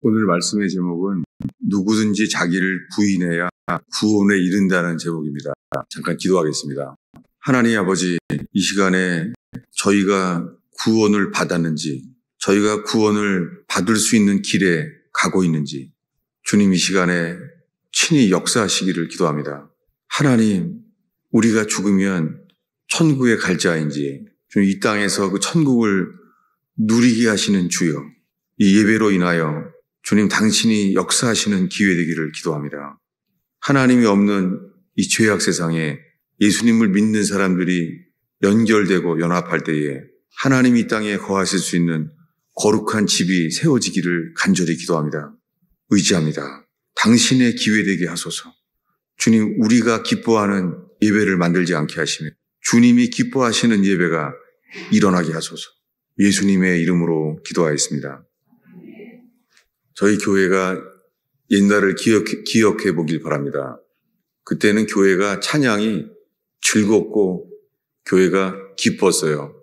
오늘 말씀의 제목은 누구든지 자기를 부인해야 구원에 이른다는 제목입니다. 잠깐 기도하겠습니다. 하나님 아버지, 이 시간에 저희가 구원을 받았는지, 저희가 구원을 받을 수 있는 길에 가고 있는지 주님 이 시간에 친히 역사하시기를 기도합니다. 하나님, 우리가 죽으면 천국에 갈 자인지 주님 이 땅에서 그 천국을 누리게 하시는 주여, 이 예배로 인하여 주님 당신이 역사하시는 기회 되기를 기도합니다. 하나님이 없는 이 죄악 세상에 예수님을 믿는 사람들이 연결되고 연합할 때에 하나님이 이 땅에 거하실 수 있는 거룩한 집이 세워지기를 간절히 기도합니다. 의지합니다. 당신의 기회 되게 하소서. 주님, 우리가 기뻐하는 예배를 만들지 않게 하시며 주님이 기뻐하시는 예배가 일어나게 하소서. 예수님의 이름으로 기도하였습니다. 저희 교회가 옛날을 기억해 보길 바랍니다. 그때는 교회가 찬양이 즐겁고 교회가 기뻤어요.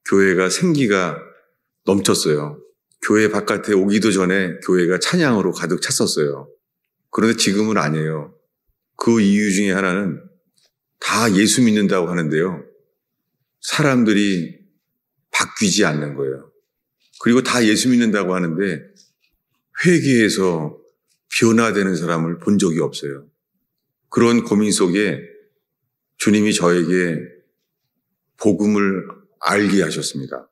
교회가 생기가 넘쳤어요. 교회 바깥에 오기도 전에 교회가 찬양으로 가득 찼었어요. 그런데 지금은 아니에요. 그 이유 중에 하나는 다 예수 믿는다고 하는데요. 사람들이 바뀌지 않는 거예요. 그리고 다 예수 믿는다고 하는데 회개해서 변화되는 사람을 본 적이 없어요. 그런 고민 속에 주님이 저에게 복음을 알게 하셨습니다.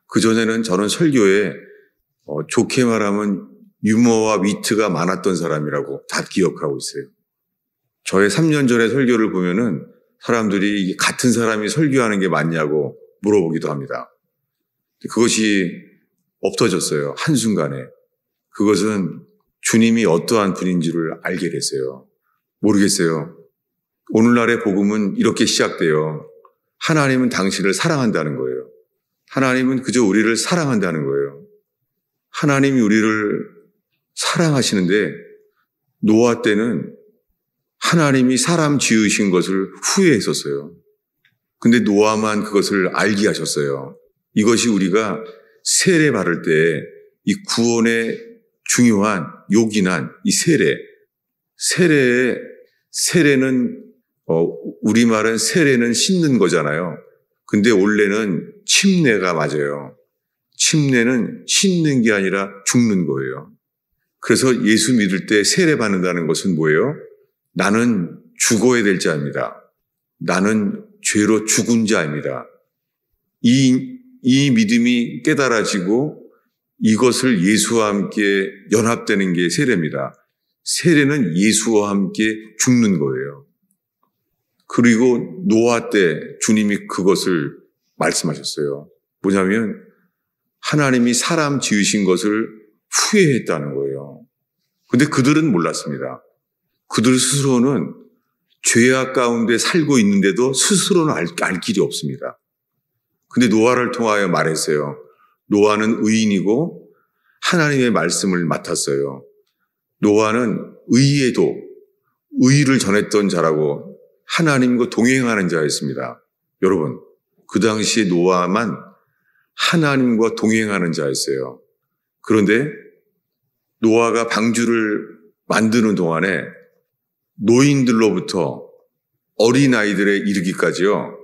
그전에는 저는 설교에 좋게 말하면 유머와 위트가 많았던 사람이라고 다 기억하고 있어요. 저의 3년 전의 설교를 보면은 사람들이 같은 사람이 설교하는 게 맞냐고 물어보기도 합니다. 그것이 없어졌어요. 한순간에. 그것은 주님이 어떠한 분인지를 알게 됐어요. 모르겠어요. 오늘날의 복음은 이렇게 시작돼요. 하나님은 당신을 사랑한다는 거예요. 하나님은 그저 우리를 사랑한다는 거예요. 하나님이 우리를 사랑하시는데 노아 때는 하나님이 사람 지으신 것을 후회했었어요. 근데 노아만 그것을 알게 하셨어요. 이것이 우리가 세례 받을 때 이 구원의 중요한 요긴한 이 세례는 우리말은 세례는 씻는 거잖아요. 근데 원래는 침례가 맞아요. 침례는 씻는 게 아니라 죽는 거예요. 그래서 예수 믿을 때 세례 받는다는 것은 뭐예요? 나는 죽어야 될 자입니다. 나는 죄로 죽은 자입니다. 이 믿음이 깨달아지고 이것을 예수와 함께 연합되는 게 세례입니다. 세례는 예수와 함께 죽는 거예요. 그리고 노아 때 주님이 그것을 말씀하셨어요. 뭐냐면 하나님이 사람 지으신 것을 후회했다는 거예요. 근데 그들은 몰랐습니다. 그들 스스로는 죄악 가운데 살고 있는데도 스스로는 알 길이 없습니다. 근데 노아를 통하여 말했어요. 노아는 의인이고 하나님의 말씀을 맡았어요. 노아는 의에도 의를 전했던 자라고 하나님과 동행하는 자였습니다. 여러분, 그 당시에 노아만 하나님과 동행하는 자였어요. 그런데 노아가 방주를 만드는 동안에 노인들로부터 어린아이들에 이르기까지요,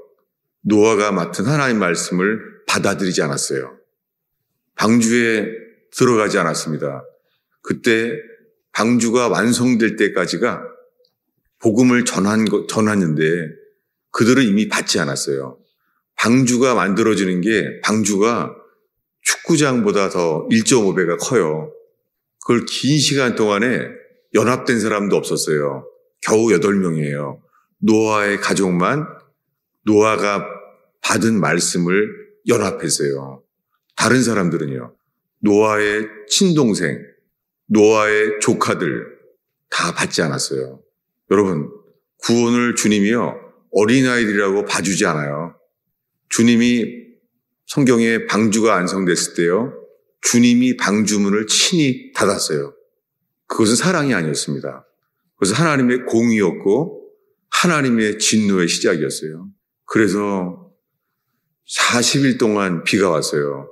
노아가 맡은 하나님 말씀을 받아들이지 않았어요. 방주에 들어가지 않았습니다. 그때 방주가 완성될 때까지가 복음을 전하는데 그들은 이미 받지 않았어요. 방주가 만들어지는 게 방주가 축구장보다 더 1.5배가 커요. 그걸 긴 시간 동안에 연합된 사람도 없었어요. 겨우 8명이에요. 노아의 가족만 노아가 받은 말씀을 연합했어요. 다른 사람들은요, 노아의 친동생, 노아의 조카들 다 받지 않았어요. 여러분, 구원을 주님이요, 어린아이들이라고 봐주지 않아요. 주님이 성경에 방주가 완성됐을 때요, 주님이 방주문을 친히 닫았어요. 그것은 사랑이 아니었습니다. 그것은 하나님의 공의였고 하나님의 진노의 시작이었어요. 그래서 40일 동안 비가 왔어요.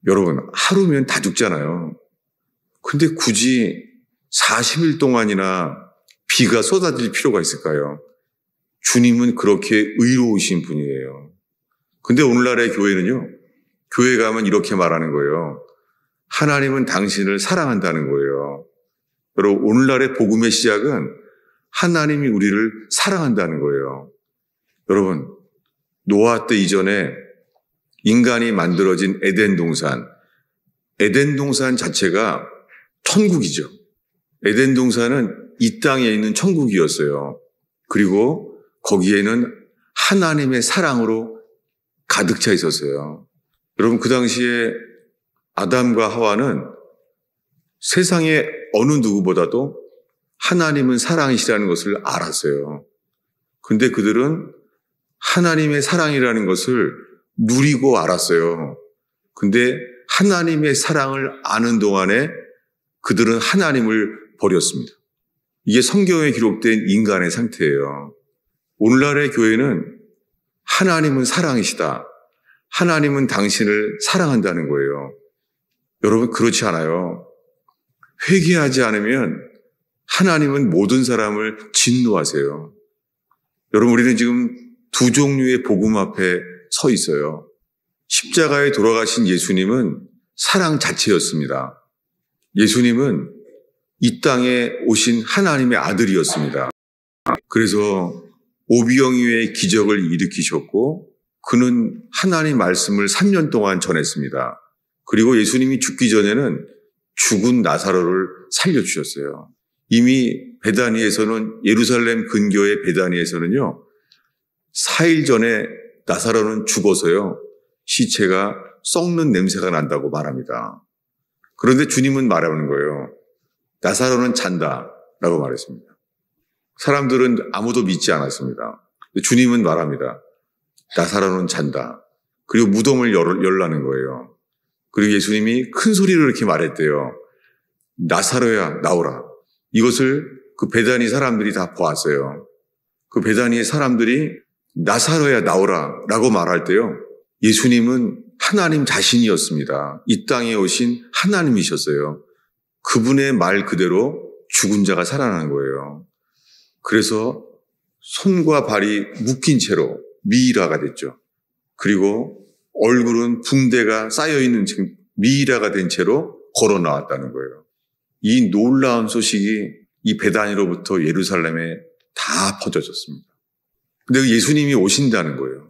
여러분, 하루면 다 죽잖아요. 근데 굳이 40일 동안이나 비가 쏟아질 필요가 있을까요? 주님은 그렇게 의로우신 분이에요. 근데 오늘날의 교회는요, 교회 가면 이렇게 말하는 거예요. 하나님은 당신을 사랑한다는 거예요. 여러분, 오늘날의 복음의 시작은 하나님이 우리를 사랑한다는 거예요. 여러분, 노아 때 이전에 인간이 만들어진 에덴 동산 자체가 천국이죠. 에덴 동산은 이 땅에 있는 천국이었어요. 그리고 거기에는 하나님의 사랑으로 가득 차 있었어요. 여러분, 그 당시에 아담과 하와는 세상의 어느 누구보다도 하나님은 사랑이시라는 것을 알았어요. 근데 그들은 하나님의 사랑이라는 것을 누리고 알았어요. 근데 하나님의 사랑을 아는 동안에 그들은 하나님을 버렸습니다. 이게 성경에 기록된 인간의 상태예요. 오늘날의 교회는 하나님은 사랑이시다. 하나님은 당신을 사랑한다는 거예요. 여러분, 그렇지 않아요. 회개하지 않으면 하나님은 모든 사람을 진노하세요. 여러분, 우리는 지금 두 종류의 복음 앞에 서 있어요. 십자가에 돌아가신 예수님은 사랑 자체였습니다. 예수님은 이 땅에 오신 하나님의 아들이었습니다. 그래서 오병이어의 기적을 일으키셨고 그는 하나님 말씀을 3년 동안 전했습니다. 그리고 예수님이 죽기 전에는 죽은 나사로를 살려주셨어요. 이미 베다니에서는, 예루살렘 근교의 베다니에서는요, 4일 전에 나사로는 죽어서요, 시체가 썩는 냄새가 난다고 말합니다. 그런데 주님은 말하는 거예요. 나사로는 잔다라고 말했습니다. 사람들은 아무도 믿지 않았습니다. 주님은 말합니다. 나사로는 잔다. 그리고 무덤을 열라는 거예요. 그리고 예수님이 큰 소리로 이렇게 말했대요. 나사로야, 나오라. 이것을 그 베다니 사람들이 다 보았어요. 그 베다니의 사람들이 나사로야, 나오라 라고 말할 때요, 예수님은 하나님 자신이었습니다. 이 땅에 오신 하나님이셨어요. 그분의 말 그대로 죽은 자가 살아나는 거예요. 그래서 손과 발이 묶인 채로 미이라가 됐죠. 그리고 얼굴은 붕대가 쌓여있는 미이라가 된 채로 걸어 나왔다는 거예요. 이 놀라운 소식이 이 베다니로부터 예루살렘에 다 퍼져졌습니다. 근데 예수님이 오신다는 거예요.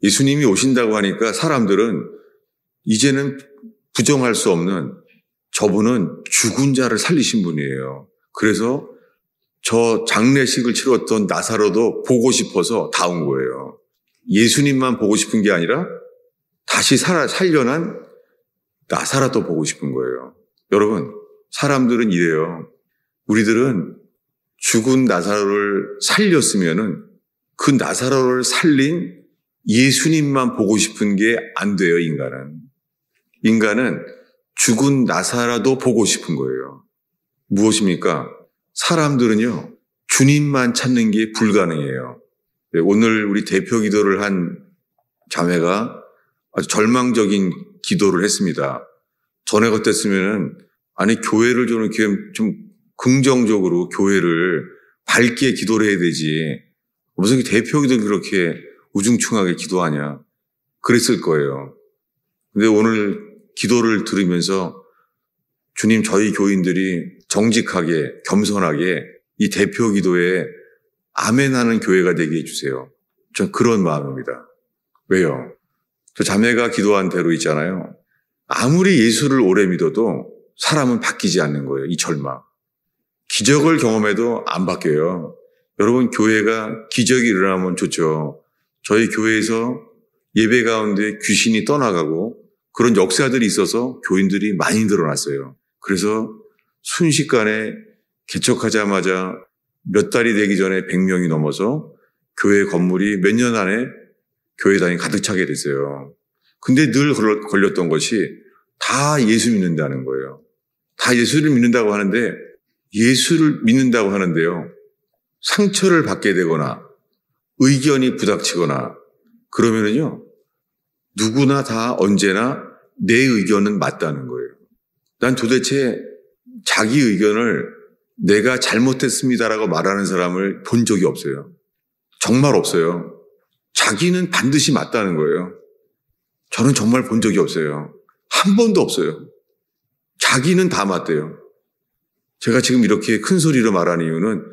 예수님이 오신다고 하니까 사람들은 이제는 부정할 수 없는, 저분은 죽은 자를 살리신 분이에요. 그래서 저 장례식을 치렀던 나사로도 보고 싶어서 다 온 거예요. 예수님만 보고 싶은 게 아니라 다시 살려난 나사로도 보고 싶은 거예요. 여러분, 사람들은 이래요. 우리들은 죽은 나사로를 살렸으면은 그 나사로를 살린 예수님만 보고 싶은 게 안 돼요, 인간은. 인간은 죽은 나사로도 보고 싶은 거예요. 무엇입니까? 사람들은요, 주님만 찾는 게 불가능해요. 오늘 우리 대표 기도를 한 자매가 아주 절망적인 기도를 했습니다. 전에 같았으면은, 아니, 교회를 좀 이렇게 좀 긍정적으로 교회를 밝게 기도를 해야 되지. 무슨 대표 기도를 그렇게 우중충하게 기도하냐. 그랬을 거예요. 근데 오늘 기도를 들으면서 주님, 저희 교인들이 정직하게, 겸손하게 이 대표 기도에 아멘하는 교회가 되게 해주세요. 전 그런 마음입니다. 왜요? 저 자매가 기도한 대로 있잖아요. 아무리 예수를 오래 믿어도 사람은 바뀌지 않는 거예요. 이 절망. 기적을 경험해도 안 바뀌어요. 여러분, 교회가 기적이 일어나면 좋죠. 저희 교회에서 예배 가운데 귀신이 떠나가고 그런 역사들이 있어서 교인들이 많이 늘어났어요. 그래서 순식간에 개척하자마자 몇 달이 되기 전에 100명이 넘어서 교회 건물이 몇 년 안에 교회당이 가득 차게 됐어요. 근데 늘 걸렸던 것이 다 예수 믿는다는 거예요. 다 예수를 믿는다고 하는데, 예수를 믿는다고 하는데요, 상처를 받게 되거나 의견이 부닥치거나 그러면은요, 누구나 다 언제나 내 의견은 맞다는 거예요. 난 도대체 자기 의견을 내가 잘못했습니다라고 말하는 사람을 본 적이 없어요. 정말 없어요. 자기는 반드시 맞다는 거예요. 저는 정말 본 적이 없어요. 한 번도 없어요. 자기는 다 맞대요. 제가 지금 이렇게 큰 소리로 말하는 이유는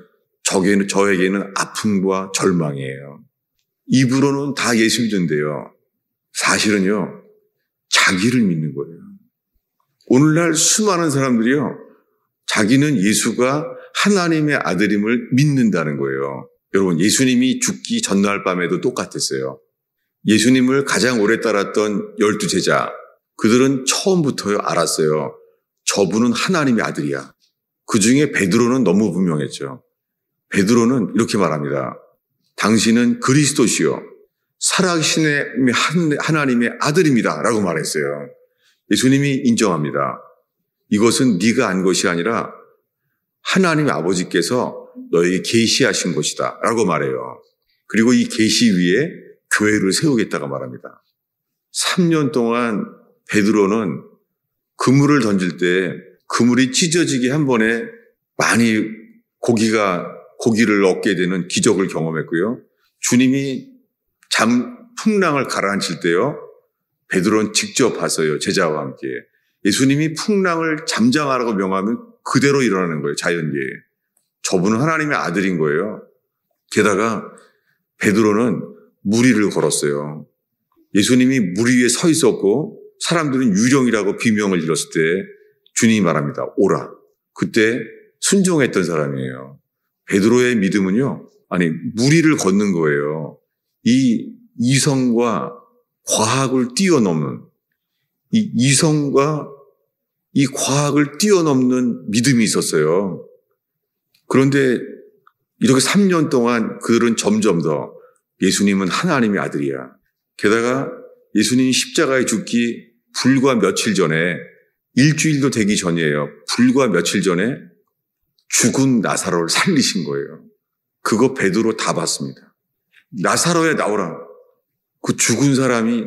저에게는 아픔과 절망이에요. 입으로는 다 예수 믿는데요. 사실은요, 자기를 믿는 거예요. 오늘날 수많은 사람들이요, 자기는 예수가 하나님의 아들임을 믿는다는 거예요. 여러분, 예수님이 죽기 전날 밤에도 똑같았어요. 예수님을 가장 오래 따랐던 12제자, 그들은 처음부터 알았어요. 저분은 하나님의 아들이야. 그 중에 베드로는 너무 분명했죠. 베드로는 이렇게 말합니다. 당신은 그리스도시요 살아계신 하나님의 아들입니다 라고 말했어요. 예수님이 인정합니다. 이것은 네가 안 것이 아니라 하나님의 아버지께서 너에게 계시하신 것이다 라고 말해요. 그리고 이 계시 위에 교회를 세우겠다고 말합니다. 3년 동안 베드로는 그물을 던질 때 그물이 찢어지게 한 번에 많이 고기를 얻게 되는 기적을 경험했고요. 주님이 풍랑을 가라앉힐 때요, 베드로는 직접 봤어요. 제자와 함께. 예수님이 풍랑을 잠잠하라고 명하면 그대로 일어나는 거예요. 자연계에. 저분은 하나님의 아들인 거예요. 게다가 베드로는 물 위를 걸었어요. 예수님이 물 위에 서 있었고 사람들은 유령이라고 비명을 질렀을 때 주님이 말합니다. 오라. 그때 순종했던 사람이에요. 베드로의 믿음은요, 물 위를 걷는 거예요. 이 이성과 과학을 뛰어넘는, 이 이성과 이 과학을 뛰어넘는 믿음이 있었어요. 그런데 이렇게 3년 동안 그들은 점점 더 예수님은 하나님의 아들이야. 게다가 예수님이 십자가에 죽기 불과 며칠 전에, 일주일도 되기 전이에요. 불과 며칠 전에 죽은 나사로를 살리신 거예요. 그거 베드로 다 봤습니다. 나사로야 나오라. 그 죽은 사람이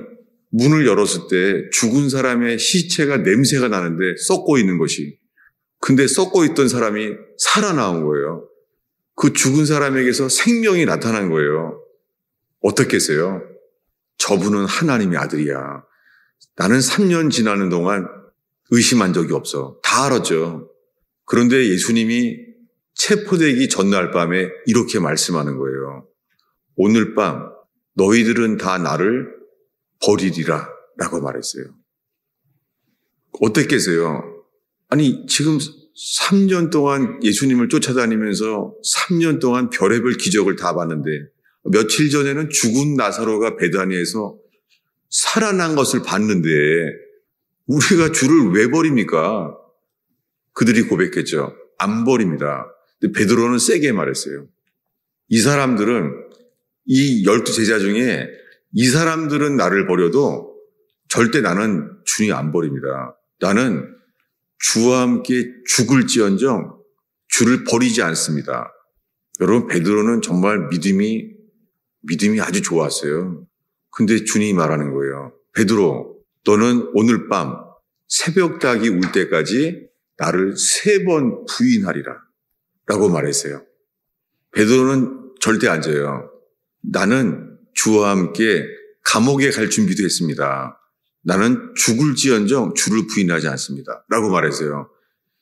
문을 열었을 때 죽은 사람의 시체가 냄새가 나는데 썩고 있는 것이. 근데 썩고 있던 사람이 살아나온 거예요. 그 죽은 사람에게서 생명이 나타난 거예요. 어떻겠어요? 저분은 하나님의 아들이야. 나는 3년 지나는 동안 의심한 적이 없어. 다 알았죠. 그런데 예수님이 체포되기 전날 밤에 이렇게 말씀하는 거예요. 오늘 밤 너희들은 다 나를 버리리라 라고 말했어요. 어땠겠어요? 지금 3년 동안 예수님을 쫓아다니면서 3년 동안 별의별 기적을 다 봤는데 며칠 전에는 죽은 나사로가 베다니에서 살아난 것을 봤는데 우리가 주를 왜 버립니까? 그들이 고백했죠. 안 버립니다. 근데 베드로는 세게 말했어요. 이 사람들은, 이 12제자 중에 이 사람들은 나를 버려도 절대 나는 주님 안 버립니다. 나는 주와 함께 죽을지언정 주를 버리지 않습니다. 여러분, 베드로는 정말 믿음이 아주 좋았어요. 근데 주님이 말하는 거예요. 베드로, 너는 오늘 밤 새벽닭이 울 때까지 나를 3번 부인하리라 라고 말했어요. 베드로는 절대 안 져요. 나는 주와 함께 감옥에 갈 준비도 했습니다. 나는 죽을지언정 주를 부인하지 않습니다 라고 말했어요.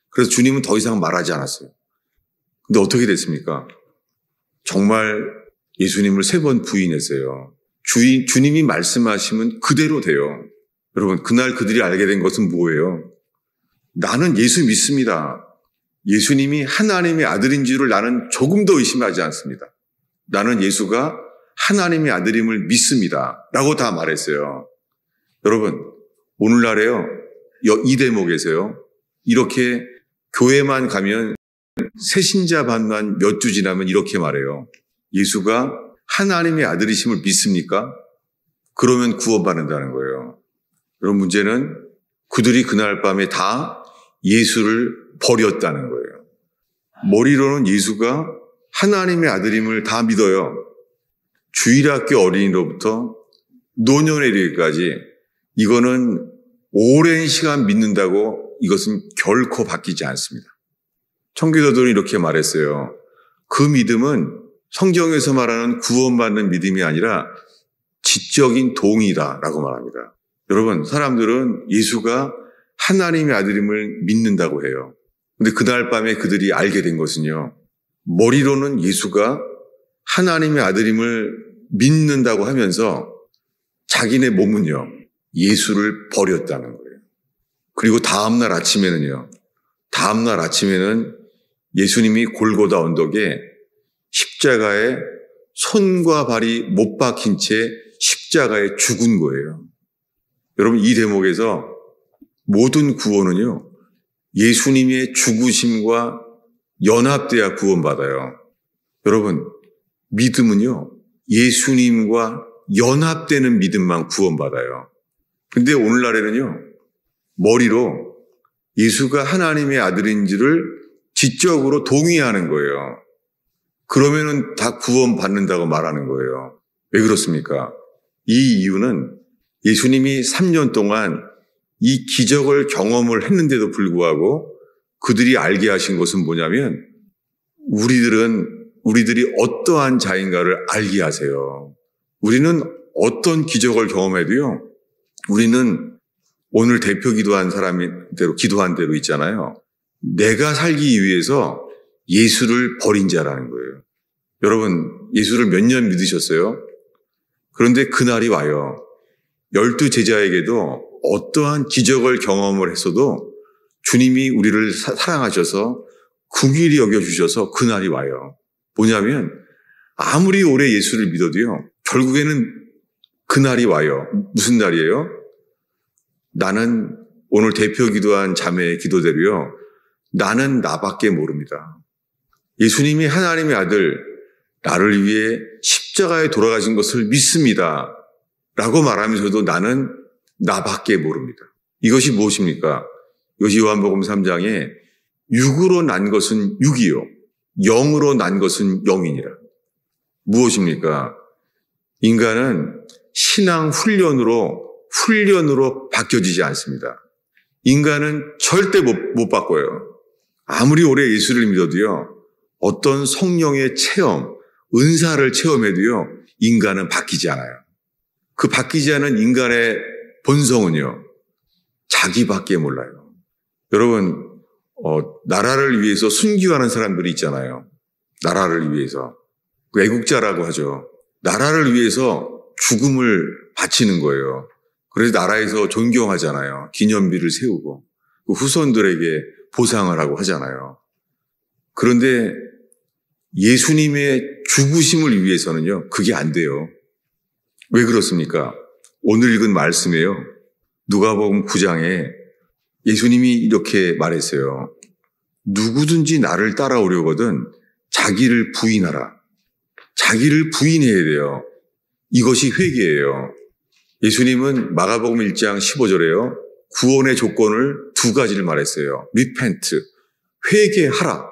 그래서 주님은 더 이상 말하지 않았어요. 근데 어떻게 됐습니까? 정말 예수님을 3번 부인했어요. 주님이 말씀하시면 그대로 돼요. 여러분, 그날 그들이 알게 된 것은 뭐예요? 나는 예수 믿습니다. 예수님이 하나님의 아들인 줄을 나는 조금도 의심하지 않습니다. 나는 예수가 하나님의 아들임을 믿습니다 라고 다 말했어요. 여러분, 오늘날에요, 이 대목에서요, 이렇게 교회만 가면 새신자 반만 몇 주 지나면 이렇게 말해요. 예수가 하나님의 아들이심을 믿습니까? 그러면 구원받는다는 거예요. 여러분, 문제는 그들이 그날 밤에 다 예수를 버렸다는 거예요. 머리로는 예수가 하나님의 아들임을 다 믿어요. 주일학교 어린이로부터 노년에 이르기까지 이거는 오랜 시간 믿는다고 이것은 결코 바뀌지 않습니다. 청교도들은 이렇게 말했어요. 그 믿음은 성경에서 말하는 구원받는 믿음이 아니라 지적인 동의다라고 말합니다. 여러분, 사람들은 예수가 하나님의 아들임을 믿는다고 해요. 근데 그날 밤에 그들이 알게 된 것은요, 머리로는 예수가 하나님의 아들임을 믿는다고 하면서 자기네 몸은요, 예수를 버렸다는 거예요. 그리고 다음날 아침에는 예수님이 골고다 언덕에 십자가에 손과 발이 못 박힌 채 십자가에 죽은 거예요. 여러분, 이 대목에서 모든 구원은요, 예수님의 죽으심과 연합돼야 구원받아요. 여러분, 믿음은요, 예수님과 연합되는 믿음만 구원받아요. 근데 오늘날에는요, 머리로 예수가 하나님의 아들인지를 지적으로 동의하는 거예요. 그러면은 다 구원받는다고 말하는 거예요. 왜 그렇습니까? 이 이유는 예수님이 3년 동안 이 기적을 경험을 했는데도 불구하고 그들이 알게 하신 것은 뭐냐면 우리들이 어떠한 자인가를 알게 하세요. 우리는 어떤 기적을 경험해도요, 우리는 오늘 대표 기도한 기도한 대로 있잖아요. 내가 살기 위해서 예수를 버린 자라는 거예요. 여러분, 예수를 몇 년 믿으셨어요? 그런데 그날이 와요. 12 제자에게도 어떠한 기적을 경험을 했어도 주님이 우리를 사랑하셔서 긍휼히 여겨주셔서 그날이 와요. 뭐냐면 아무리 오래 예수를 믿어도요, 결국에는 그날이 와요. 무슨 날이에요? 나는 오늘 대표 기도한 자매의 기도대로요, 나는 나밖에 모릅니다. 예수님이 하나님의 아들, 나를 위해 십자가에 돌아가신 것을 믿습니다 라고 말하면서도 나는 나밖에 모릅니다. 이것이 무엇입니까? 이것이 요한복음 3장에 육으로 난 것은 육이요, 영으로 난 것은 영이니라. 무엇입니까? 인간은 신앙 훈련으로 바뀌어지지 않습니다. 인간은 절대 못 바꿔요. 아무리 오래 예수를 믿어도요, 어떤 성령의 체험, 은사를 체험해도요, 인간은 바뀌지 않아요. 그 바뀌지 않은 인간의 본성은요, 자기밖에 몰라요. 여러분, 나라를 위해서 순교하는 사람들이 있잖아요. 나라를 위해서. 애국자라고 하죠. 나라를 위해서 죽음을 바치는 거예요. 그래서 나라에서 존경하잖아요. 기념비를 세우고 그 후손들에게 보상을 하고 하잖아요. 그런데 예수님의 죽으심을 위해서는요, 그게 안 돼요. 왜 그렇습니까? 오늘 읽은 말씀에요, 누가복음 9장에 예수님이 이렇게 말했어요. 누구든지 나를 따라오려거든 자기를 부인하라. 자기를 부인해야 돼요. 이것이 회개예요. 예수님은 마가복음 1장 15절에요. 구원의 조건을 두 가지를 말했어요. repent, 회개하라.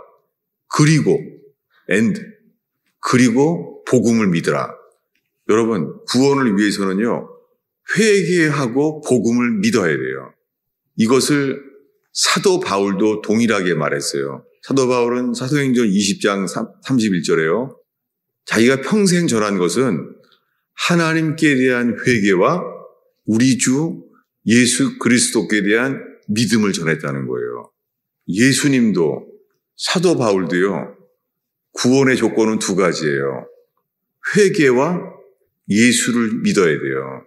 그리고 복음을 믿으라. 여러분, 구원을 위해서는요, 회개하고 복음을 믿어야 돼요. 이것을 사도 바울도 동일하게 말했어요. 사도 바울은 사도행전 20장 31절에요. 자기가 평생 전한 것은 하나님께 대한 회개와 우리 주 예수 그리스도께 대한 믿음을 전했다는 거예요. 예수님도, 사도 바울도요, 구원의 조건은 두 가지예요. 회개와 예수를 믿어야 돼요.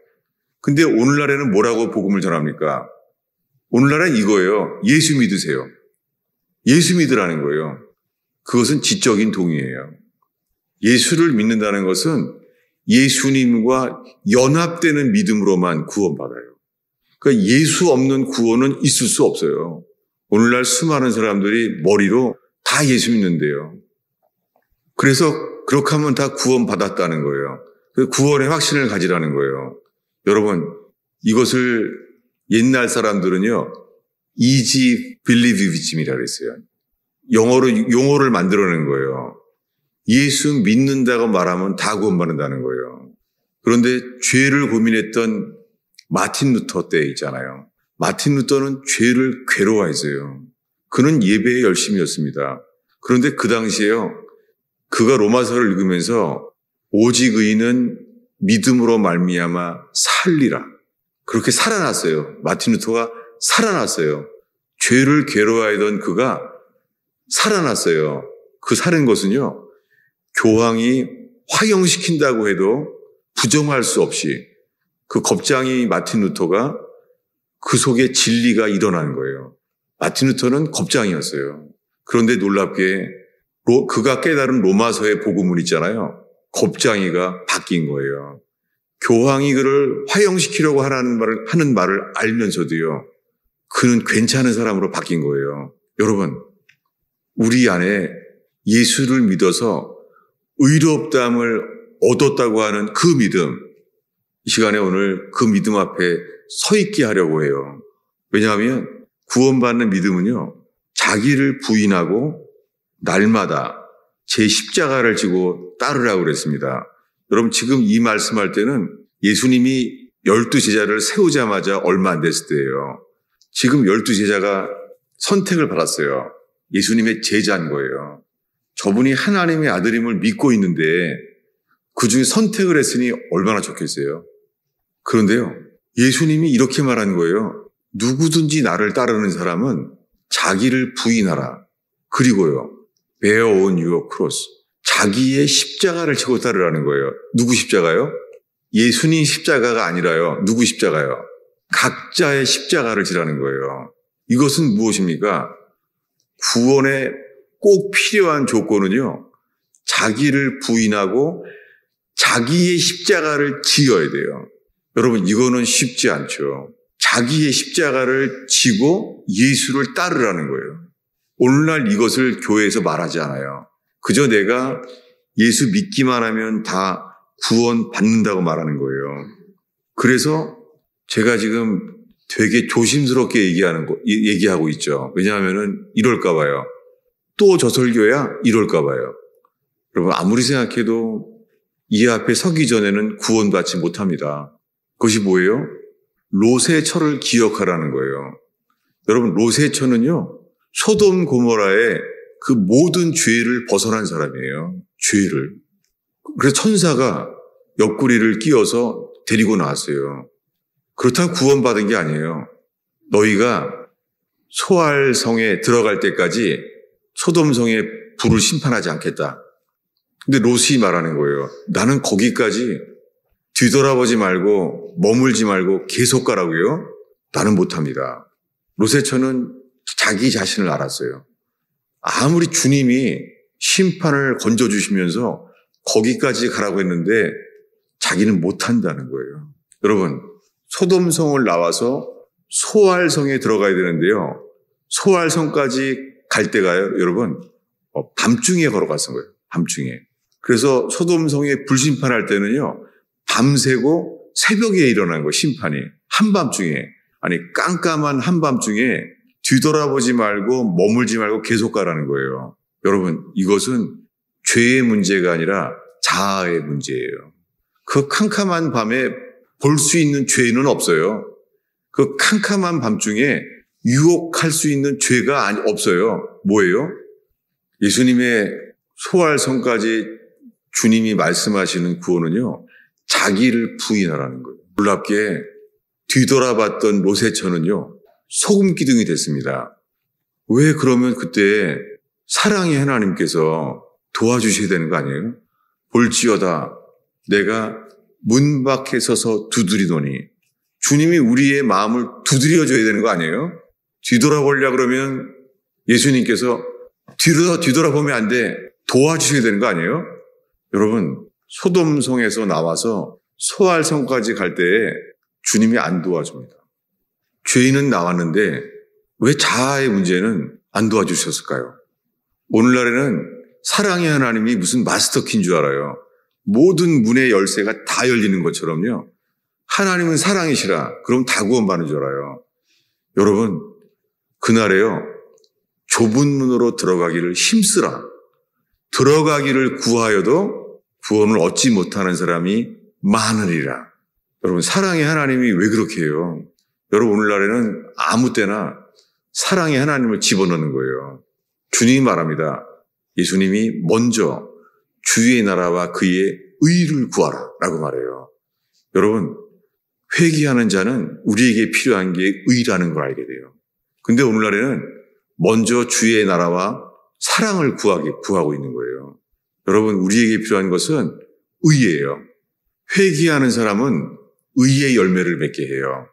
근데 오늘날에는 뭐라고 복음을 전합니까? 오늘날은 이거예요. 예수 믿으세요. 예수 믿으라는 거예요. 그것은 지적인 동의예요. 예수를 믿는다는 것은 예수님과 연합되는 믿음으로만 구원받아요. 그러니까 예수 없는 구원은 있을 수 없어요. 오늘날 수많은 사람들이 머리로 다 예수 믿는데요. 그래서 그렇게 하면 다 구원받았다는 거예요. 구원의 확신을 가지라는 거예요. 여러분, 이것을 옛날 사람들은요, easy believism이라고 했어요. 용어를 만들어낸 거예요. 예수 믿는다고 말하면 다 구원받는다는 거예요. 그런데 죄를 고민했던 마틴 루터 때 있잖아요. 마틴 루터는 죄를 괴로워했어요. 그는 예배에 열심이었습니다. 그런데 그 당시에요, 그가 로마서를 읽으면서 오직 의인은 믿음으로 말미암아 살리라. 그렇게 살아났어요. 마틴 루터가 살아났어요. 죄를 괴로워하던 그가 살아났어요. 그 사는 것은요, 교황이 화형시킨다고 해도 부정할 수 없이 그 겁쟁이 마틴 루터가 그 속에 진리가 일어난 거예요. 마틴 루터는 겁쟁이였어요. 그런데 놀랍게 그가 깨달은 로마서의 복음을 있잖아요. 겁쟁이가 바뀐 거예요. 교황이 그를 화형시키려고 하는 말을 알면서도요, 그는 괜찮은 사람으로 바뀐 거예요. 여러분, 우리 안에 예수를 믿어서 의롭다함을 얻었다고 하는 그 믿음, 이 시간에 오늘 그 믿음 앞에 서 있게 하려고 해요. 왜냐하면 구원받는 믿음은요, 자기를 부인하고 날마다 제 십자가를 지고 따르라고 그랬습니다. 여러분, 지금 이 말씀할 때는 예수님이 12제자를 세우자마자 얼마 안 됐을 때예요. 지금 12제자가 선택을 받았어요. 예수님의 제자인 거예요. 저분이 하나님의 아들임을 믿고 있는데 그 중에 선택을 했으니 얼마나 좋겠어요. 그런데요, 예수님이 이렇게 말한 거예요. 누구든지 나를 따르는 사람은 자기를 부인하라. 그리고요, bear on your cross. 자기의 십자가를 지고 따르라는 거예요. 누구 십자가요? 예수님 십자가가 아니라요. 누구 십자가요? 각자의 십자가를 지라는 거예요. 이것은 무엇입니까? 구원에 꼭 필요한 조건은요, 자기를 부인하고 자기의 십자가를 지어야 돼요. 여러분, 이거는 쉽지 않죠. 자기의 십자가를 지고 예수를 따르라는 거예요. 오늘날 이것을 교회에서 말하지 않아요. 그저 내가 예수 믿기만 하면 다 구원 받는다고 말하는 거예요. 그래서 제가 지금 되게 조심스럽게 얘기하고 있죠. 왜냐하면은 이럴까 봐요. 또 저 설교야? 이럴까 봐요. 여러분, 아무리 생각해도 이 앞에 서기 전에는 구원받지 못합니다. 그것이 뭐예요? 롯의 처를 기억하라는 거예요. 여러분, 롯의 처는요, 소돔 고모라의 그 모든 죄를 벗어난 사람이에요. 죄를. 그래서 천사가 옆구리를 끼워서 데리고 나왔어요. 그렇다고 구원받은 게 아니에요. 너희가 소알성에 들어갈 때까지 소돔성에 불을 심판하지 않겠다. 근데 롯이 말하는 거예요. 나는 거기까지 뒤돌아보지 말고 머물지 말고 계속 가라고요? 나는 못합니다. 롯의 처는 자기 자신을 알았어요. 아무리 주님이 심판을 건져주시면서 거기까지 가라고 했는데 자기는 못한다는 거예요. 여러분, 소돔성을 나와서 소알성에 들어가야 되는데요. 소알성까지 갈 때가요, 여러분, 밤중에 걸어갔은 거예요. 밤중에. 그래서 소돔성에 불심판할 때는요, 밤새고 새벽에 일어난 거예요, 심판이. 한밤중에. 아니, 깜깜한 한밤중에 뒤돌아보지 말고 머물지 말고 계속 가라는 거예요. 여러분, 이것은 죄의 문제가 아니라 자아의 문제예요. 그 캄캄한 밤에 볼 수 있는 죄는 없어요. 그 캄캄한 밤중에 유혹할 수 있는 죄가 없어요. 뭐예요? 예수님의 소알성까지 주님이 말씀하시는 구원은요, 자기를 부인하라는 거예요. 놀랍게 뒤돌아봤던 롯의 처는요, 소금 기둥이 됐습니다. 왜 그러면 그때 사랑의 하나님께서 도와주셔야 되는 거 아니에요? 볼지어다 내가 문 밖에 서서 두드리더니, 주님이 우리의 마음을 두드려줘야 되는 거 아니에요? 뒤돌아보려고 그러면 예수님께서 뒤돌아보면 안 돼. 도와주셔야 되는 거 아니에요? 여러분, 소돔성에서 나와서 소알성까지 갈 때에 주님이 안 도와줍니다. 죄인은 나왔는데 왜 자아의 문제는 안 도와주셨을까요? 오늘날에는 사랑의 하나님이 무슨 마스터키인 줄 알아요. 모든 문의 열쇠가 다 열리는 것처럼요. 하나님은 사랑이시라. 그럼 다 구원받는 줄 알아요. 여러분, 그날에요, 좁은 문으로 들어가기를 힘쓰라. 들어가기를 구하여도 구원을 얻지 못하는 사람이 많으리라. 여러분, 사랑의 하나님이 왜 그렇게 해요? 여러분, 오늘날에는 아무 때나 사랑의 하나님을 집어넣는 거예요. 주님이 말합니다. 예수님이 먼저 주의 나라와 그의 의를 구하라 라고 말해요. 여러분, 회개하는 자는 우리에게 필요한 게 의라는 걸 알게 돼요. 근데 오늘날에는 먼저 주의 나라와 사랑을 구하고 있는 거예요. 여러분, 우리에게 필요한 것은 의예요. 회개하는 사람은 의의 열매를 맺게 해요.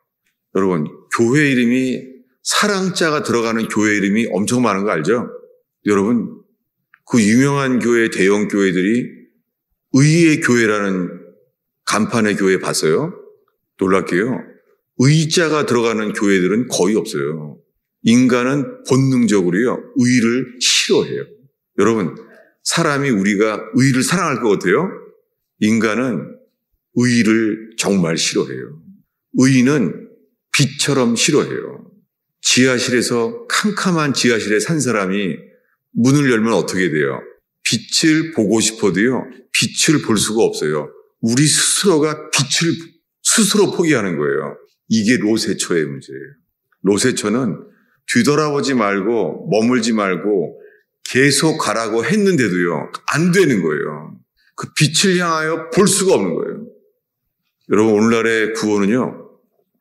여러분, 교회 이름이 사랑자가 들어가는 교회 이름이 엄청 많은 거 알죠? 여러분, 그 유명한 교회, 대형 교회들이 의의 교회라는 간판의 교회 봤어요? 놀랍게요. 의자가 들어가는 교회들은 거의 없어요. 인간은 본능적으로요, 의를 싫어해요. 여러분, 사람이 우리가 의를 사랑할 것 같아요? 인간은 의를 정말 싫어해요. 의는 빛처럼 싫어해요. 지하실에서 캄캄한 지하실에 산 사람이 문을 열면 어떻게 돼요? 빛을 보고 싶어도요, 빛을 볼 수가 없어요. 우리 스스로가 빛을 스스로 포기하는 거예요. 이게 로세처의 문제예요. 로세처는 뒤돌아보지 말고 머물지 말고 계속 가라고 했는데도요, 안 되는 거예요. 그 빛을 향하여 볼 수가 없는 거예요. 여러분, 오늘날의 구원은요,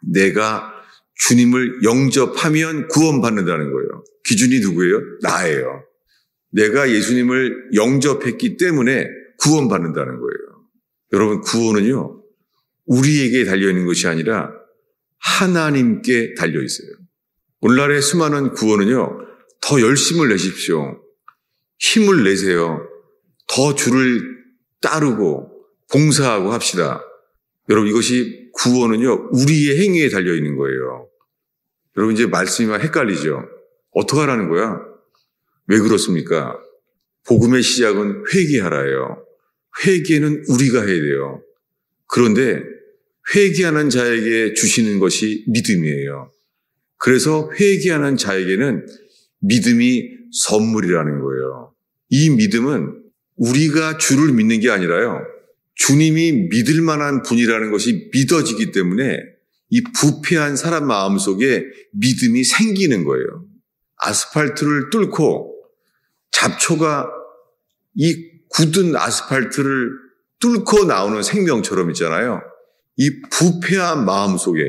내가 주님을 영접하면 구원받는다는 거예요. 기준이 누구예요? 나예요. 내가 예수님을 영접했기 때문에 구원받는다는 거예요. 여러분, 구원은요, 우리에게 달려있는 것이 아니라 하나님께 달려있어요. 오늘날의 수많은 구원은요, 더 열심을 내십시오. 힘을 내세요. 더 주를 따르고 봉사하고 합시다. 여러분, 이것이 구원은요, 우리의 행위에 달려있는 거예요. 여러분, 이제 말씀이 막 헷갈리죠? 어떻게 하라는 거야? 왜 그렇습니까? 복음의 시작은 회개하라예요. 회개는 우리가 해야 돼요. 그런데 회개하는 자에게 주시는 것이 믿음이에요. 그래서 회개하는 자에게는 믿음이 선물이라는 거예요. 이 믿음은 우리가 주를 믿는 게 아니라요, 주님이 믿을 만한 분이라는 것이 믿어지기 때문에 이 부패한 사람 마음속에 믿음이 생기는 거예요. 아스팔트를 뚫고 잡초가 이 굳은 아스팔트를 뚫고 나오는 생명처럼 있잖아요. 이 부패한 마음 속에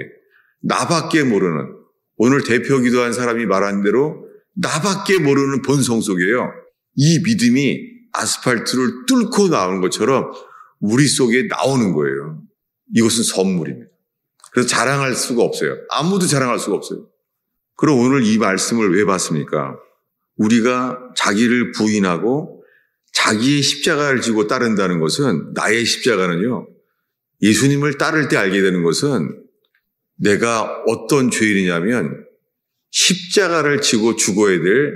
나밖에 모르는, 오늘 대표 기도한 사람이 말한 대로 나밖에 모르는 본성 속에요, 이 믿음이 아스팔트를 뚫고 나오는 것처럼 우리 속에 나오는 거예요. 이것은 선물입니다. 그래서 자랑할 수가 없어요. 아무도 자랑할 수가 없어요. 그럼 오늘 이 말씀을 왜 봤습니까? 우리가 자기를 부인하고 자기의 십자가를 지고 따른다는 것은, 나의 십자가는요, 예수님을 따를 때 알게 되는 것은 내가 어떤 죄인이냐면 십자가를 지고 죽어야 될,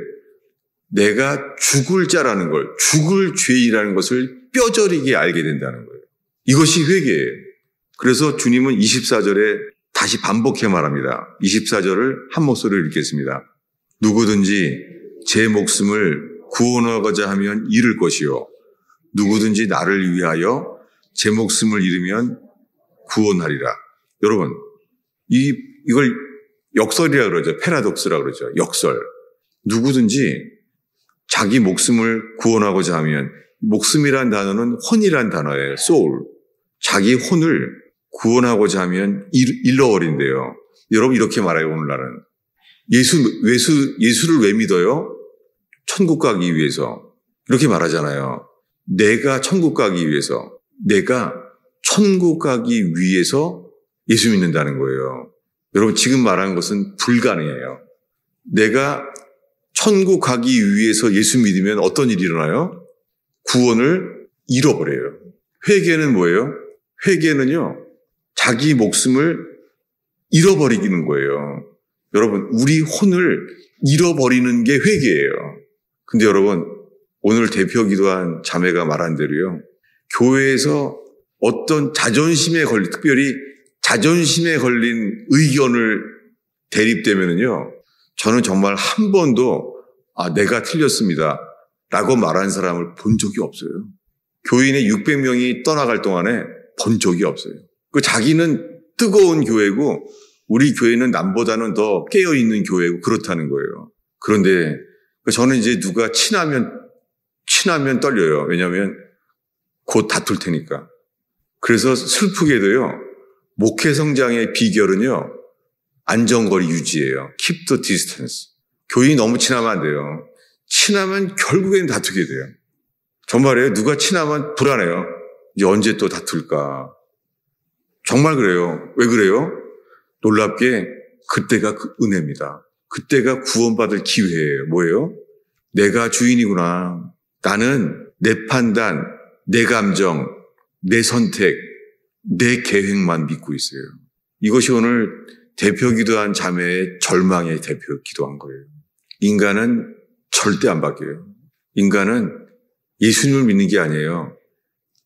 내가 죽을 자라는 걸, 죽을 죄인이라는 것을 뼈저리게 알게 된다는 거예요. 이것이 회개예요. 그래서 주님은 24절에 다시 반복해 말합니다. 24절을 한 목소리로 읽겠습니다. 누구든지 제 목숨을 구원하고자 하면 잃을 것이요, 누구든지 나를 위하여 제 목숨을 잃으면 구원하리라. 여러분, 이걸 역설이라 그러죠. 패러독스라 그러죠. 역설. 누구든지 자기 목숨을 구원하고자 하면, 목숨이란 단어는 혼이란 단어예요. soul. 자기 혼을 구원하고자 하면 잃어버린대요. 여러분, 이렇게 말해요. 오늘날은 예수를 왜 믿어요? 천국 가기 위해서. 이렇게 말하잖아요. 내가 천국 가기 위해서, 내가 천국 가기 위해서 예수 믿는다는 거예요. 여러분, 지금 말하는 것은 불가능해요. 내가 천국 가기 위해서 예수 믿으면 어떤 일이 일어나요? 구원을 잃어버려요. 회개는 뭐예요? 회개는요, 자기 목숨을 잃어버리는 거예요. 여러분, 우리 혼을 잃어버리는 게 회개예요. 근데 여러분, 오늘 대표 기도한 자매가 말한 대로요, 교회에서 어떤 특별히 자존심에 걸린 의견을 대립되면은요, 저는 정말 한 번도 내가 틀렸습니다 라고 말한 사람을 본 적이 없어요. 교인의 600명이 떠나갈 동안에 본 적이 없어요. 자기는 뜨거운 교회고 우리 교회는 남보다는 더 깨어있는 교회고 그렇다는 거예요. 그런데 저는 이제 누가 친하면 떨려요. 왜냐하면 곧 다툴 테니까. 그래서 슬프게도요, 목회 성장의 비결은요, 안전거리 유지예요. Keep the distance. 교인이 너무 친하면 안 돼요. 친하면 결국에는 다투게 돼요. 정말이에요. 누가 친하면 불안해요. 이제 언제 또 다툴까. 정말 그래요. 왜 그래요? 놀랍게 그때가 그 은혜입니다. 그때가 구원받을 기회예요. 뭐예요? 내가 주인이구나. 나는 내 판단, 내 감정, 내 선택, 내 계획만 믿고 있어요. 이것이 오늘 대표 기도한 자매의 절망의 대표 기도한 거예요. 인간은 절대 안 바뀌어요. 인간은 예수님을 믿는 게 아니에요.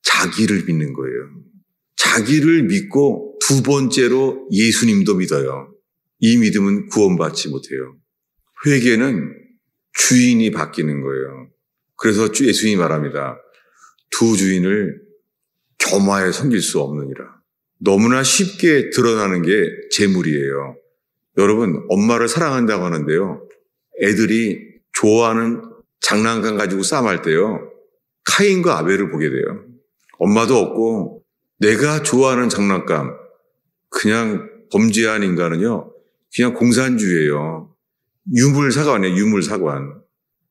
자기를 믿는 거예요. 자기를 믿고 두 번째로 예수님도 믿어요. 이 믿음은 구원받지 못해요. 회개는 주인이 바뀌는 거예요. 그래서 예수님이 말합니다. 두 주인을 겸하여 섬길 수 없느니라. 너무나 쉽게 드러나는 게 재물이에요. 여러분, 엄마를 사랑한다고 하는데요. 애들이 좋아하는 장난감 가지고 싸움할 때요. 카인과 아벨을 보게 돼요. 엄마도 없고 내가 좋아하는 장난감, 그냥 범죄한 인간은요. 그냥 공산주의예요. 유물사관이에요. 유물사관.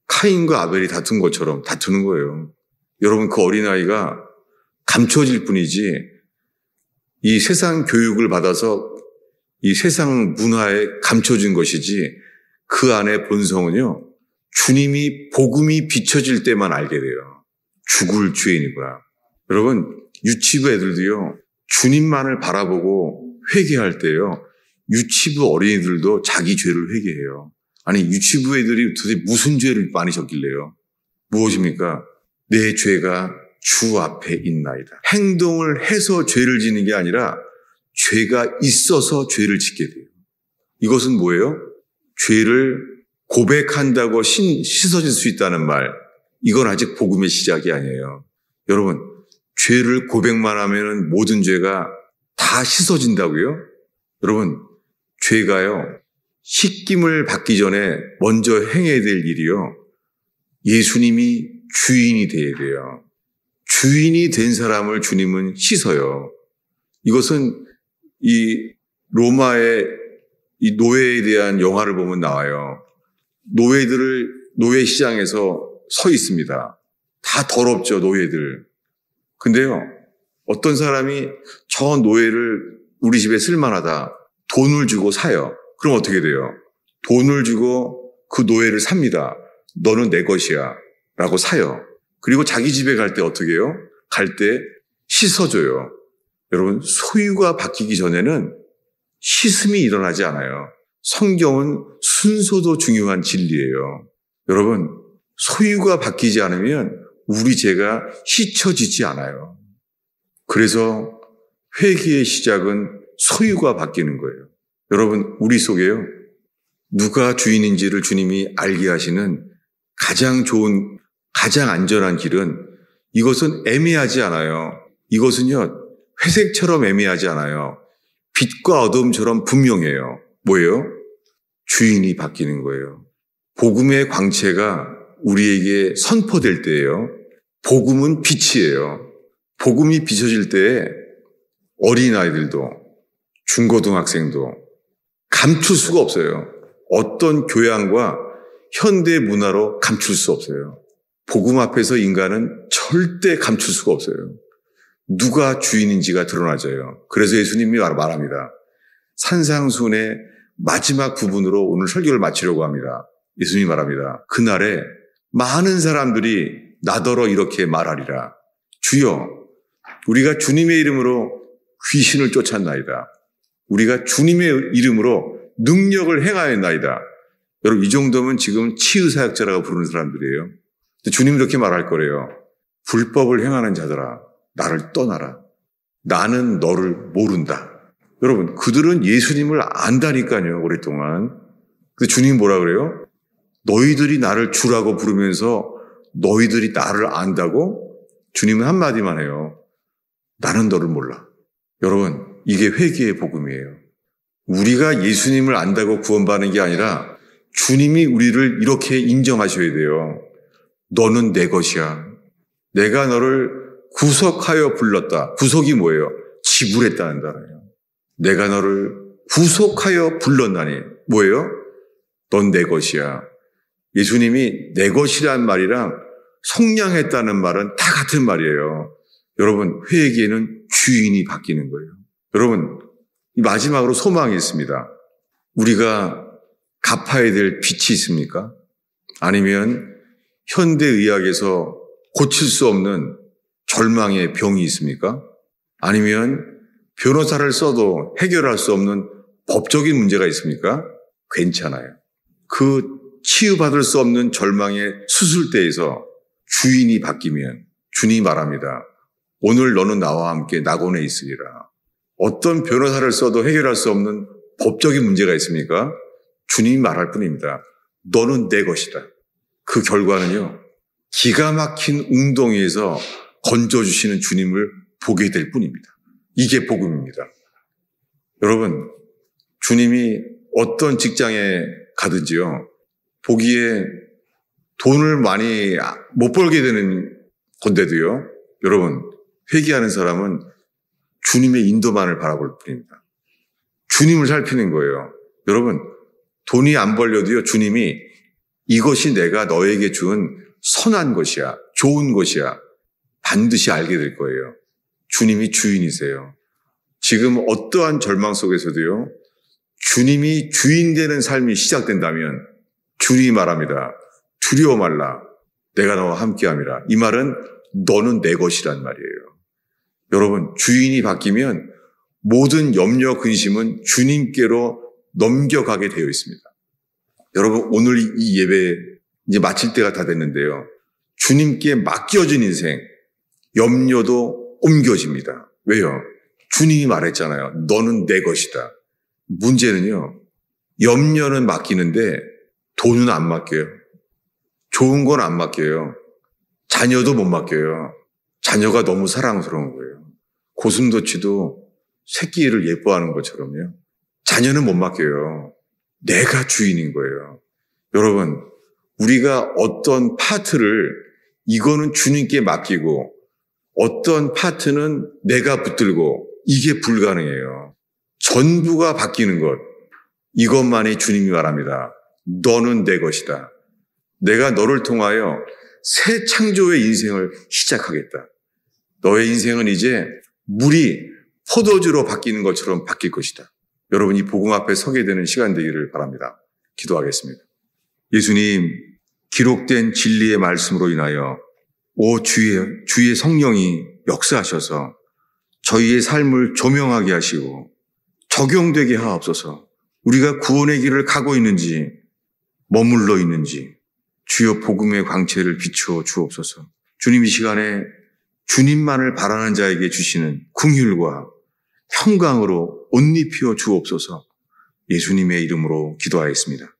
카인과 아벨이 다툰 것처럼 다투는 거예요. 여러분, 그 어린아이가 감춰질 뿐이지 이 세상 교육을 받아서 이 세상 문화에 감춰진 것이지 그 안에 본성은요. 주님이 복음이 비춰질 때만 알게 돼요. 죽을 죄인이구나. 여러분, 유치부 애들도요. 주님만을 바라보고 회개할 때요. 유치부 어린이들도 자기 죄를 회개해요. 아니, 유치부 애들이 도대체 무슨 죄를 많이 졌길래요? 무엇입니까? 내 죄가 주 앞에 있나이다. 행동을 해서 죄를 짓는 게 아니라 죄가 있어서 죄를 짓게 돼요. 이것은 뭐예요? 죄를 고백한다고 씻어질 수 있다는 말. 이건 아직 복음의 시작이 아니에요. 여러분, 죄를 고백만 하면 모든 죄가 다 씻어진다고요? 여러분, 죄가요. 씻김을 받기 전에 먼저 행해야 될 일이요. 예수님이 주인이 되어야 돼요. 주인이 된 사람을 주님은 씻어요. 이것은 이 로마의 이 노예에 대한 영화를 보면 나와요. 노예 시장에서 서 있습니다. 다 더럽죠, 노예들. 근데요, 어떤 사람이 저 노예를 우리 집에 쓸만하다. 돈을 주고 사요. 그럼 어떻게 돼요? 돈을 주고 그 노예를 삽니다. 너는 내 것이야. 라고 사요. 그리고 자기 집에 갈 때 어떻게 해요? 갈 때 씻어줘요. 여러분, 소유가 바뀌기 전에는 씻음이 일어나지 않아요. 성경은 순서도 중요한 진리예요. 여러분, 소유가 바뀌지 않으면 우리 죄가 씻혀지지 않아요. 그래서 회개의 시작은 소유가 바뀌는 거예요. 여러분, 우리 속에요. 누가 주인인지를 주님이 알게 하시는 가장 좋은, 가장 안전한 길은 이것은 애매하지 않아요. 이것은요, 회색처럼 애매하지 않아요. 빛과 어둠처럼 분명해요. 뭐예요? 주인이 바뀌는 거예요. 복음의 광채가 우리에게 선포될 때예요. 복음은 빛이에요. 복음이 비춰질 때에 어린아이들도 중고등학생도 감출 수가 없어요. 어떤 교양과 현대 문화로 감출 수 없어요. 복음 앞에서 인간은 절대 감출 수가 없어요. 누가 주인인지가 드러나져요. 그래서 예수님이 말합니다. 산상수훈의 마지막 부분으로 오늘 설교를 마치려고 합니다. 예수님이 말합니다. 그날에 많은 사람들이 나더러 이렇게 말하리라. 주여, 우리가 주님의 이름으로 귀신을 쫓았나이다. 우리가 주님의 이름으로 능력을 행하였나이다. 여러분, 이 정도면 지금 치유사역자라고 부르는 사람들이에요. 근데 주님이 이렇게 말할 거래요. 불법을 행하는 자들아, 나를 떠나라. 나는 너를 모른다. 여러분, 그들은 예수님을 안다니까요, 오랫동안. 근데 주님이 뭐라 그래요? 너희들이 나를 주라고 부르면서 너희들이 나를 안다고? 주님은 한마디만 해요. 나는 너를 몰라. 여러분, 이게 회개의 복음이에요. 우리가 예수님을 안다고 구원받는 게 아니라 주님이 우리를 이렇게 인정하셔야 돼요. 너는 내 것이야. 내가 너를 구속하여 불렀다. 구속이 뭐예요? 지불했다는 단어예요. 내가 너를 구속하여 불렀나니 뭐예요? 넌 내 것이야. 예수님이 내 것이란 말이랑 속량했다는 말은 다 같은 말이에요. 여러분, 회개는 주인이 바뀌는 거예요. 여러분, 마지막으로 소망이 있습니다. 우리가 갚아야 될 빚이 있습니까? 아니면 현대의학에서 고칠 수 없는 절망의 병이 있습니까? 아니면 변호사를 써도 해결할 수 없는 법적인 문제가 있습니까? 괜찮아요. 그 치유받을 수 없는 절망의 수술대에서 주인이 바뀌면 주님이 말합니다. 오늘 너는 나와 함께 낙원에 있으리라. 어떤 변호사를 써도 해결할 수 없는 법적인 문제가 있습니까? 주님이 말할 뿐입니다. 너는 내 것이다. 그 결과는요, 기가 막힌 웅덩이에서 건져주시는 주님을 보게 될 뿐입니다. 이게 복음입니다. 여러분, 주님이 어떤 직장에 가든지요, 보기에 돈을 많이 못 벌게 되는 건데도요, 여러분, 회개하는 사람은 주님의 인도만을 바라볼 뿐입니다. 주님을 살피는 거예요. 여러분, 돈이 안 벌려도요, 주님이 이것이 내가 너에게 준 선한 것이야, 좋은 것이야, 반드시 알게 될 거예요. 주님이 주인이세요. 지금 어떠한 절망 속에서도요, 주님이 주인 되는 삶이 시작된다면 주님이 말합니다. 두려워 말라. 내가 너와 함께함이라. 이 말은 너는 내 것이란 말이에요. 여러분, 주인이 바뀌면 모든 염려, 근심은 주님께로 넘겨가게 되어 있습니다. 여러분, 오늘 이 예배 이제 마칠 때가 다 됐는데요. 주님께 맡겨진 인생, 염려도 옮겨집니다. 왜요? 주님이 말했잖아요. 너는 내 것이다. 문제는요, 염려는 맡기는데 돈은 안 맡겨요. 좋은 건 안 맡겨요. 자녀도 못 맡겨요. 자녀가 너무 사랑스러운 거예요. 고슴도치도 새끼를 예뻐하는 것처럼요. 자녀는 못 맡겨요. 내가 주인인 거예요. 여러분, 우리가 어떤 파트를 이거는 주님께 맡기고 어떤 파트는 내가 붙들고 이게 불가능해요. 전부가 바뀌는 것, 이것만이 주님이 말합니다. 너는 내 것이다. 내가 너를 통하여 새 창조의 인생을 시작하겠다. 너의 인생은 이제 물이 포도주로 바뀌는 것처럼 바뀔 것이다. 여러분, 이 복음 앞에 서게 되는 시간 되기를 바랍니다. 기도하겠습니다. 예수님, 기록된 진리의 말씀으로 인하여 주의 성령이 역사하셔서 저희의 삶을 조명하게 하시고 적용되게 하옵소서. 우리가 구원의 길을 가고 있는지 머물러 있는지 주여 복음의 광채를 비추어 주옵소서. 주님, 이 시간에 주님만을 바라는 자에게 주시는 긍휼과 평강으로 옷 입혀 주옵소서. 예수님의 이름으로 기도하였습니다.